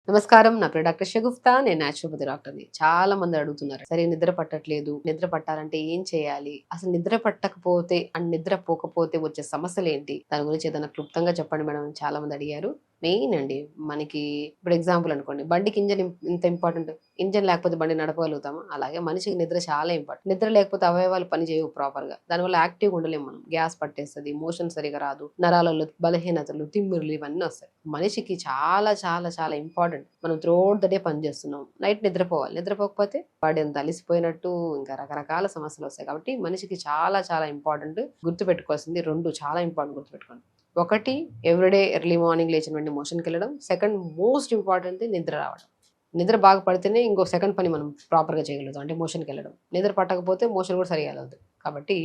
నమస్కారం. నా పేరు డాక్టర్ షగుఫ్తా. నేను న్యాచురోపతి డాక్టర్ని. చాలా మంది అడుగుతున్నారు, సరే నిద్ర పట్టట్లేదు, నిద్ర పట్టాలంటే ఏం చేయాలి, అసలు నిద్ర పట్టకపోతే అండ్ నిద్ర పోకపోతే వచ్చే సమస్యలు ఏంటి, దాని గురించి ఏదైనా క్లుప్తంగా చెప్పండి మేడం అని చాలా మంది అడిగారు. మెయిన్ అండి, మనకి ఇప్పుడు ఎగ్జాంపుల్ అనుకోండి, బండికి ఇంజన్ ఇంత ఇంపార్టెంట్. ఇంజన్ లేకపోతే బండి నడపగలుగుతామా? అలాగే మనిషికి నిద్ర చాలా ఇంపార్టెంట్. నిద్ర లేకపోతే అవయవాలు పని చేయవు ప్రాపర్ గా, దానివల్ల యాక్టివ్గా ఉండలేము మనం. గ్యాస్ పట్టేస్తుంది, మోషన్ సరిగా రాదు, నరాలలో బలహీనతలు, తిమ్మిరులు ఇవన్నీ వస్తాయి. మనిషికి చాలా చాలా చాలా ఇంపార్టెంట్. మనం త్రూఅవుట్ ద డే పని చేస్తున్నాం, నైట్ నిద్రపోవాలి. నిద్రపోకపోతే బాడీ అంత అలిసిపోయినట్టు, ఇంకా రకరకాల సమస్యలు వస్తాయి. కాబట్టి మనిషికి చాలా చాలా ఇంపార్టెంట్. గుర్తుపెట్టుకోవాల్సింది రెండు చాలా ఇంపార్టెంట్, గుర్తుపెట్టుకోండి. ఒకటి, ఎవ్రీడే ఎర్లీ మార్నింగ్ లేచిన వెంటనే మోషన్కి వెళ్ళడం. సెకండ్ మోస్ట్ ఇంపార్టెంట్ నిద్ర రావడం. నిద్ర బాగా పడితేనే ఇంకో సెకండ్ పని మనం ప్రాపర్గా చేయగలుగుతాం, అంటే మోషన్కి వెళ్ళడం. నిద్ర పట్టకపోతే మోషన్ కూడా సరిగా వెళ్ళదు. కాబట్టి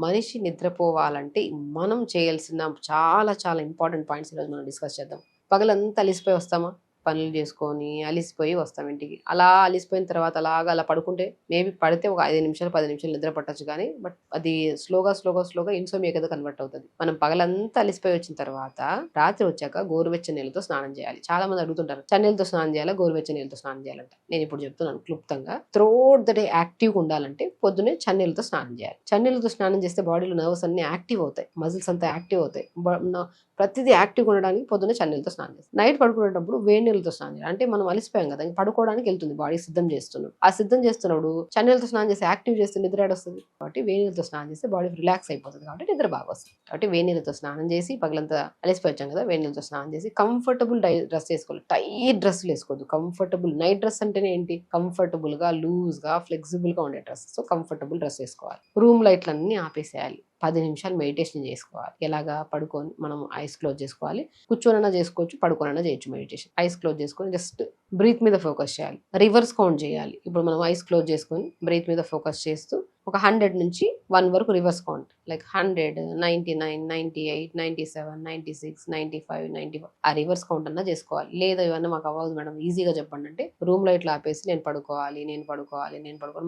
మనిషి నిద్రపోవాలంటే మనం చేయాల్సిన చాలా చాలా ఇంపార్టెంట్ పాయింట్స్ ఈరోజు మనం డిస్కస్ చేద్దాం. పగలంతా అలిసిపోయి వస్తామా, పనులు చేసుకొని అలిసిపోయి వస్తాం ఇంటికి. అలా అలిసిపోయిన తర్వాత అలా పడుకుంటే మేబీ పడితే ఒక 5 నిమిషాలు 10 నిమిషాలు నిద్ర పట్టచ్చు, కానీ బట్ అది స్లోగా ఇన్సోమియా కింద కన్వర్ట్ అవుతుంది. మనం పగలంతా అలిసిపోయి వచ్చిన తర్వాత రాత్రి వచ్చాక గోరువెచ్చని నీళ్ళతో స్నానం చేయాలి. చాలా మంది అడుగుతుంటారు, చన్నీళ్ళతో స్నానం చేయాలా, గోరువెచ్చని నీళ్ళతో స్నానం చేయాలంట. నేను ఇప్పుడు చెప్తున్నాను క్లుప్తంగా. త్రూఅవుట్ ద డే యాక్టివ్గా ఉండాలంటే పొద్దునే చన్నీళ్ళతో స్నానం చేయాలి. చన్నీళ్ళతో స్నానం చేస్తే బాడీలో నర్వ్స్ అన్ని యాక్టివ్ అవుతాయి, మజిల్స్ అంతా యాక్టివ్ అవుతాయి. ప్రతిదీ యాక్టివ్గా ఉండడానికి పొద్దున్నే చన్నీళ్ళతో స్నానం చేస్తాం. నైట్ పడుకునేటప్పుడు వేడి నీళ్ళతో స్నానం చేయాలి. అంటే మనం అలిసిపోయాం కదా, పడుకోవడానికి వెళ్తుంది బాడీ, సిద్ధం చేస్తున్నాం. ఆ సిద్ధం చేస్తున్నప్పుడు చన్నీళ్ళతో స్నానం చేసి యాక్టివ్ చేస్తే నిద్ర వస్తుంది. కాబట్టి వేడి నీళ్ళతో స్నానం చేస్తే బాడీ రిలాక్స్ అయిపోతుంది, కాబట్టి నిద్ర బాగా వస్తుంది. కాబట్టి వేడి నీళ్ళతో స్నానం చేసి, పగలంతా అలిసిపోయి వచ్చాం కదా, వేడి నీళ్ళతో స్నానం చేసి కంఫర్టబుల్ డ్రెస్ వేసుకోవాలి. టైట్ డ్రెస్సులు వేసుకోవద్దు. కంఫర్టబుల్ నైట్ డ్రెస్ అంటేనే ఏంటి, కంఫర్టబుల్ గా, లూజ్ గా, ఫ్లెక్సిబుల్ గా ఉండే డ్రెస్. సో కంఫర్టబుల్ డ్రెస్ వేసుకోవాలి. రూమ్ లైట్లన్నీ ఆపేసేయాలి. 10 నిమిషాలు మెడిటేషన్ చేసుకోవాలి. ఎలాగా, పడుకొని మనం ఐస్ క్లోజ్ చేసుకోవాలి. కూర్చోనైనా చేసుకోవచ్చు, పడుకోనైనా చేయొచ్చు మెడిటేషన్. ఐస్ క్లోజ్ చేసుకొని జస్ట్ బ్రీత్ మీద ఫోకస్ చేయాలి. రివర్స్ కౌంట్ చేయాలి. ఇప్పుడు మనం ఐస్ క్లోజ్ చేసుకొని బ్రీత్ మీద ఫోకస్ చేస్తూ ఒక 100 నుంచి 1 వరకు రివర్స్ కౌంట్, లైక్ 100, 99, 98, 97, 96, 95, 95 ఆ రివర్స్ కౌంట్ అన్నా చేసుకోవాలి. లేదా ఇవన్నీ మాకు అవ్వదు మేడం, ఈజీగా చెప్పండి అంటే రూమ్ లైట్లు ఆపేసి నేను పడుకోవాలి,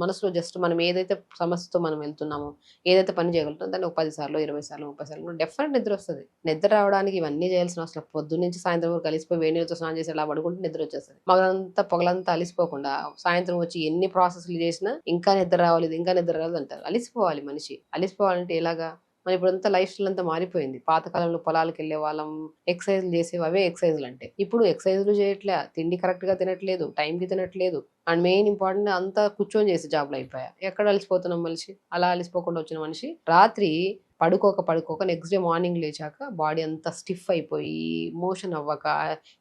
మనసులో జస్ట్ మనం ఏదైతే సమస్యతో మనం వెళ్తున్నామో, ఏదైతే పని చేయగలుగుతాం దాన్ని ఒక 10 సార్లు, 20 సార్లు, 30 సార్లు డెఫినెట్ నిద్ర వస్తుంది. నిద్ర రావడానికి ఇవన్నీ చేయాల్సిన అవసరం. పొద్దున్న నుంచి సాయంత్రం వరకు కలిసిపోయి వేడి నీళ్ళతో స్నానం చేసి అలా పడుకుంటే నిద్ర వచ్చేస్తుంది. పొగలంతా అలిసిపోకుండా సాయంత్రం వచ్చి ఎన్ని ప్రాసెస్లు చేసినా ఇంకా నిద్ర రావాలి, ఇంకా నిద్ర రావాలి అంటారు. అలిసిపోవాలి మనిషి. అలిసిపోవాలంటే ఎలాగా, మన ఇప్పుడంతా లైఫ్ స్టైల్ అంతా మారిపోయింది. పాతకాలంలో పొలాలకు వెళ్ళే వాళ్ళం, ఎక్సర్సైజ్లు చేసేవి, అవే ఎక్సర్సైజ్లు అంటే. ఇప్పుడు ఎక్సర్సైజ్లు చేయట్లే, తిండి కరెక్ట్ గా తినట్లేదు, టైంకి తినట్లేదు, అండ్ మెయిన్ ఇంపార్టెంట్ అంతా కూర్చొని చేసే జాబ్లు అయిపోయా. ఎక్కడ అలిసిపోతున్నాం మనిషి? అలా అలిసిపోకుండా వచ్చిన మనిషి రాత్రి పడుకోక నెక్స్ట్ డే మార్నింగ్ లేచాక బాడీ అంతా స్టిఫ్ అయిపోయి, మోషన్ అవ్వక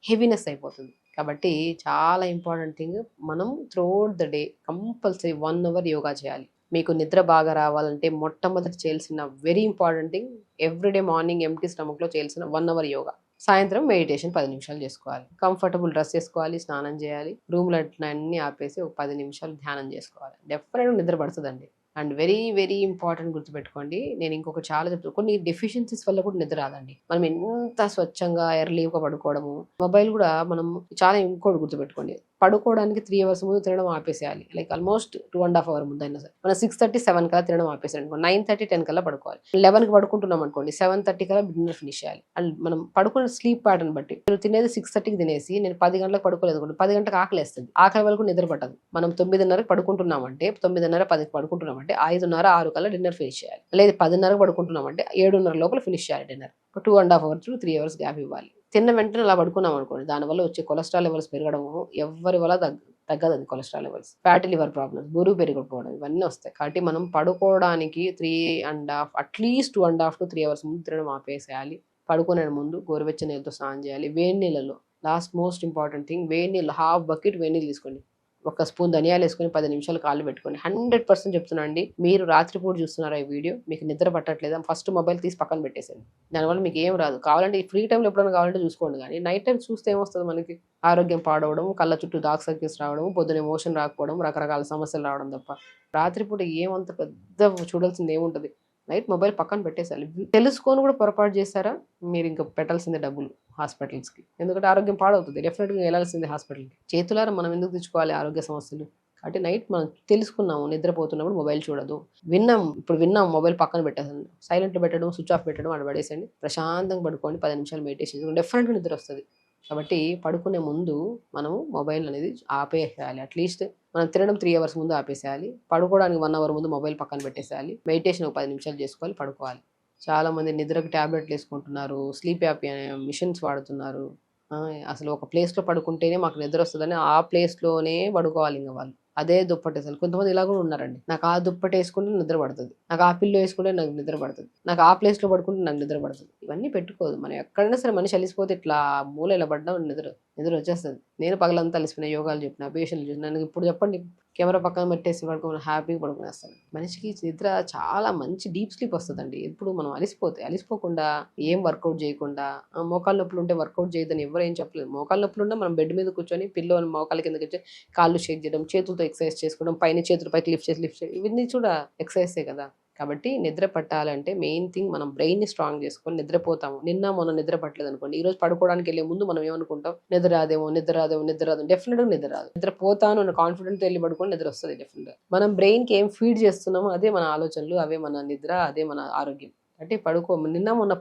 హెవీనెస్ అయిపోతుంది. కాబట్టి చాలా ఇంపార్టెంట్ థింగ్, మనం త్రూఅవుట్ ద డే కంపల్సరీ 1 అవర్ యోగా చేయాలి. మీకు నిద్ర బాగా రావాలంటే మొట్టమొదటి చేయాల్సిన very important thing, everyday morning empty stomach లో చేయాల్సిన 1 అవర్ యోగా. సాయంత్రం మెడిటేషన్ 10 నిమిషాలు చేసుకోవాలి. కంఫర్టబుల్ డ్రెస్ వేసుకోవాలి, స్నానం చేయాలి, రూమ్ లైట్లు అన్ని ఆపేసి ఒక 10 నిమిషాలు ధ్యానం చేసుకోవాలి. డెఫినెట్గా నిద్ర పడుతుందండి. అండ్ వెరీ వెరీ ఇంపార్టెంట్, గుర్తుపెట్టుకోండి. నేను ఇంకొక చాలా చెప్తాను, కొన్ని డెఫిషియన్సీస్ వల్ల కూడా నిద్ర రాదండి. మనం ఎంత స్వచ్ఛంగా ఎర్లీగా పడుకోవడము, మొబైల్ కూడా మనం చాలా ఇంకోటి గుర్తుపెట్టుకోండి, పడుకోవడానికి 3 అవర్స్ ముందు తినడం ఆపేసేయాలి. లైక్ ఆల్మోస్ట్ 2.5 అవర్ ముందు అయినా సరే మనం 6:30, 7 కల్లా తినడం ఆపేసాడు అనుకోండి, 9:30, 10 కల్లా పడుకోవాలి. 11కి పడుకుంటున్నాం అనుకోండి, 7:30 కల్లా డిన్నర్ ఫినిష్ చేయాలి. అండ్ మనం పడుకునే స్లీప్ ప్యాటర్న్ బట్టి, మీరు తినేది 6:30కి తినేసి నేను 10 గంటలకు పడుకోలేదు అనుకోండి, 10 గంటలకు ఆకలేస్తుంది, ఆకలి వరకు నిద్ర పట్టదు. మనం 9:30కి పడుకుంటున్నామంటే, 9:30, 10కి పడుకుంటున్నామంటే 5:30, 6 కల్లా డిన్నర్ ఫినిష్ చేయాలి. లేదు 10:30కి పడుకుంటున్నామంటే 7:30 లోపల ఫినిష్ చేయాలి dinner. 2.5 hours to 3 hours gap ఇవ్వాలి. తిన్న వెంటనే అలా పడుకున్నాం అనుకోండి, దానివల్ల వచ్చే కొలెస్ట్రాల్ లెవెల్స్ పెరగడము, ఎవరి వల్ల తగ్గదు cholesterol levels, fatty liver problems, బరువు పెరిగిపోవడం, ఇవన్నీ వస్తాయి. కాబట్టి మనం పడుకోవడానికి 3.5, అట్లీస్ట్ 2.5 to 3 అవర్స్ ముందు తినడం ఆపేసేయాలి. పడుకునే ముందు గోరువెచ్చని నీళ్ళతో స్నానం చేయాలి. వేడి నీళ్ళలో, లాస్ట్ మోస్ట్ ఇంపార్టెంట్ థింగ్, వేడి నీళ్ళు 1/2 బకెట్ వేడి నీళ్ళు తీసుకోండి. ఒక స్పూన్ ధనియాలు వేసుకొని 10 నిమిషాలు కాళ్ళు పెట్టుకోండి. 100% చెప్తున్నా అండి, మీరు రాత్రిపూట చూస్తున్నారా ఈ వీడియో, మీకు నిద్ర పట్టట్లేదా, ఫస్ట్ మొబైల్ తీసి పక్కన పెట్టేసేయండి. దానివల్ల మీకు ఏం రాదు. కావాలంటే ఫ్రీ టైంలో ఎప్పుడైనా కావాలంటే చూసుకోండి, కానీ నైట్ టైం చూస్తే ఏమొస్తుంది మనకి, ఆరోగ్యం పాడవడం, కళ్ళ చుట్టూ డార్క్ సర్కిల్స్ రావడం, పొద్దున ఎమోషన్ రాకపోవడం, రకరకాల సమస్యలు రావడం తప్ప రాత్రిపూట ఏమంత పెద్ద చూడాల్సింది ఏముంటుంది. నైట్ మొబైల్ పక్కన పెట్టేసాలి. తెలుసుకొని కూడా పొరపాటు చేస్తారా, మీరు ఇంకా పెట్టాల్సిందే డబ్బులు హాస్పిటల్స్కి. ఎందుకంటే ఆరోగ్యం పాడవుతుంది, డెఫినెట్గా వెళ్ళాల్సిందే హాస్పిటల్కి. చేతులారా మనం ఎందుకు తెచ్చుకోవాలి ఆరోగ్య సమస్యలు? కాబట్టి నైట్ మనం తెలుసుకున్నాము, నిద్రపోతున్నప్పుడు మొబైల్ చూడదు. విన్నాం మొబైల్ పక్కన పెట్టేసాను, సైలెంట్లో పెట్టడం, స్విచ్ ఆఫ్ పెట్టడం, అక్కడ పడేసండి, ప్రశాంతంగా పడుకోండి, 10 నిమిషాలు మెడిటేషన్, డెఫినెట్గా నిద్ర వస్తుంది. కాబట్టి పడుకునే ముందు మనము మొబైల్ అనేది ఆపేసేయాలి. అట్లీస్ట్ మనం తినడం 3 అవర్స్ ముందు ఆపేసేయాలి. పడుకోవడానికి 1 అవర్ ముందు మొబైల్ పక్కన పెట్టేసేయాలి. మెడిటేషన్ ఒక 10 నిమిషాలు చేసుకోవాలి, పడుకోవాలి. చాలామంది నిద్రకు టాబ్లెట్లు వేసుకుంటున్నారు, స్లీప్ యాపియా మిషన్స్ వాడుతున్నారు. అసలు ఒక ప్లేస్‌లో పడుకుంటేనే మాకు నిద్రొస్తదని ఆ ప్లేస్‌లోనే పడుకోవాలి ఇంగ వాళ్ళు. అదే దుప్పటేసాలి. కొంతమంది ఇలా గూడా ఉన్నారండి. నాకు ఆ దుప్పటేసుకుంటే నిద్ర పడతది. నాకు ఆ పిల్లో ఏసుకుంటే నాకు నిద్ర పడతది. నాకు ఆ ప్లేస్‌లో పడుకుంటే నాకు నిద్ర పడతది. ఇవన్నీ పెట్టుకోవద్దు. మనం ఎక్కడైనా సరే మనిషి అలిసిపోతే ఇట్లా మూల ఇలా పడ్డా నిద్రొచ్చేస్తది. నేను పగలంతా అలిసిపోయిన, యోగాలు చెప్పిన, పేషెంట్లు చూసిన నన్ను ఇప్పుడు చెప్పండి కెమెరా పక్కన పెట్టేసి పడుకోమని హ్యాపీగా పడుకునేస్తాను. మనిషికి నిద్ర చాలా మంచి డీప్ స్లీప్ వస్తదండి. ఎప్పుడు మనం అలిసిపోకుండా ఏం వర్కౌట్ చేయకుండా మోకాళ్ళ నొప్పులుంటే వర్కౌట్ చేయొద్దని ఎవరు ఏం చెప్పలేదు. మోకాళ్ళ నొప్పులున్నా మనం బెడ్ మీద కూర్చొని పిల్లోని మోకాళ్ళ కిందకిచ్చి కాళ్ళు షేక్ చేయడం, చేతులతో ఎక్సర్సైజ్ చేసుకోవడం, పైన చేతులు పైకి లిఫ్ట్ చేసి ఇవన్నీ కూడా ఎక్సర్సైజే కదా! కాబట్టి నిద్ర పట్టాలంటే మెయిన్ థింగ్ మనం బ్రెయిన్‌ని స్ట్రాంగ్ చేసుకొని నిద్రపోతాము. నిన్న మొన్న నిద్ర పట్టలేదనుకోండి, ఈరోజు పడుకోవడానికెళ్ళే ముందు మనం ఏమనుకుంటాం, నిద్ర రాదేమో డెఫినిట్‌గా నిద్ర రాదు. నిద్రపోతాను అన్న కాన్ఫిడెంట్‌తో ఎళ్లి పడుకోండి నిద్రొస్తది డెఫినిట్‌గా. మనం బ్రెయిన్‌కి ఏం ఫీడ్ చేస్తున్నామో అదే మన ఆలోచనలు, అవే మన నిద్ర, అదే మన ఆరోగ్యం. అంటే నిన్న మొన్న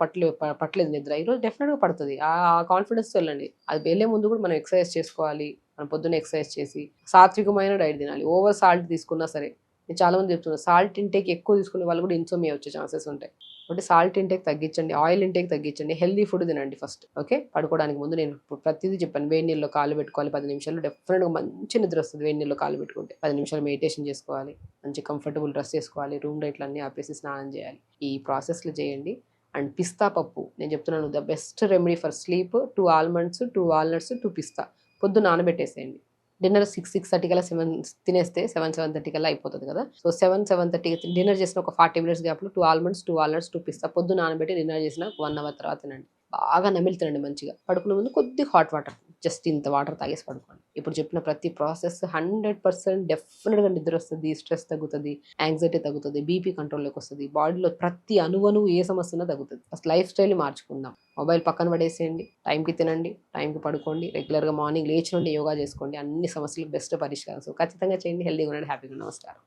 పట్టలేదు నిద్ర. ఈరోజు డెఫినిట్‌గా పడతది. ఆ కాన్ఫిడెన్స్‌తో ఎళ్ళండి. అది వెళ్ళే ముందు కూడా మనం ఎక్సర్సైజ్ చేసుకోవాలి. మనం పొద్దున్నే ఎక్సర్సైజ్ చేసి, సాత్వికమైన డైట్ తినాలి. ఓవర్ సాల్ట్ తీసుకున్నా సరే, నేను చాలా మంది చెప్తున్నారు. సాల్ట్ ఇంటేక్ ఎక్కువ తీసుకునే వాళ్ళు కూడా ఇన్సోమియా వచ్చే ఛాన్సెస్ ఉంటాయి. కాబట్టి సాల్ట్ ఇంటేక్ తగ్గించండి. ఆయిల్ ఇంటేక్ తగ్గించండి. హెల్తీ ఫుడ్ తినండి ఫస్ట్. ఓకే. పడుకోవడానికి ముందు నేను ఇప్పుడు ప్రతిదీ చెప్పాను. వేడి నీళ్ళలో కాళ్ళు పెట్టుకోవాలి 10 నిమిషాలు. డెఫినిట్‌గా మంచి నిద్ర వస్తది వేడి నీళ్ళలో కాళ్ళు పెట్టుకుంటే. 10 నిమిషాలు మెడిటేషన్ చేసుకోవాలి. మంచి కంఫర్టబుల్ డ్రెస్ ఏసుకోవాలి. రూమ్ లైట్‌లన్నీ ఆపేసి స్నానం చేయాలి. ఈ ప్రాసెస్‌లు చేయండి. అండ్ పిస్తా పప్పు నేను చెప్తున్నాను the best remedy for sleep 2 almonds, 2 walnuts, 2 పిస్తా పొద్దున్న నానబెట్టేసేయండి. డిన్నర్ 6:30 కల్లా 7 తినేస్తే 7:30 కల్లా అయిపోతది కదా! సో, 7:30 డిన్నర్ చేసిన ఒక 40 మినిట్స్ గ్యాప్‌లో 2 ఆల్మండ్స్, 2 వాల్నట్స్, 2 పిస్తా పొద్దున్న నానబెట్టి డిన్నర్ చేసిన 1 అవర్ తర్వాత తినండి. బాగా నమిలి తినండి మంచిగా. పడుకునే ముందు కొద్దిగా హాట్ వాటర్ జస్ట్ ఇంత వాటర్ తాగేసి పడుకోండి. ఇప్పుడు చెప్పిన ప్రతి ప్రాసెస్ 100% డెఫినిట్‌గా నిద్రొస్తది, స్ట్రెస్ తగ్గుతది, యాంగ్జైటీ తగ్గుతది, బీపీ కంట్రోల్‌లోకొస్తది. బాడీలో ప్రతి అణువణువు ఏ సమస్య ఉన్నా తగ్గుతది. ఫస్ట్ లైఫ్ స్టైల్‌ని మార్చుకుందాం. మొబైల్ పక్కన పడేసేయండి. టైంకి తినండి, టైంకి పడుకోండి. రెగ్యులర్‌గా మార్నింగ్ లేచి నుండి యోగా చేసుకోండి. అన్ని సమస్యలకు బెస్ట్ పరిష్కారం. సో, ఖచ్చితంగా చేయండి. హెల్తీగా ఉండండి. హ్యాపీగా ఉండండి. నమస్కారం.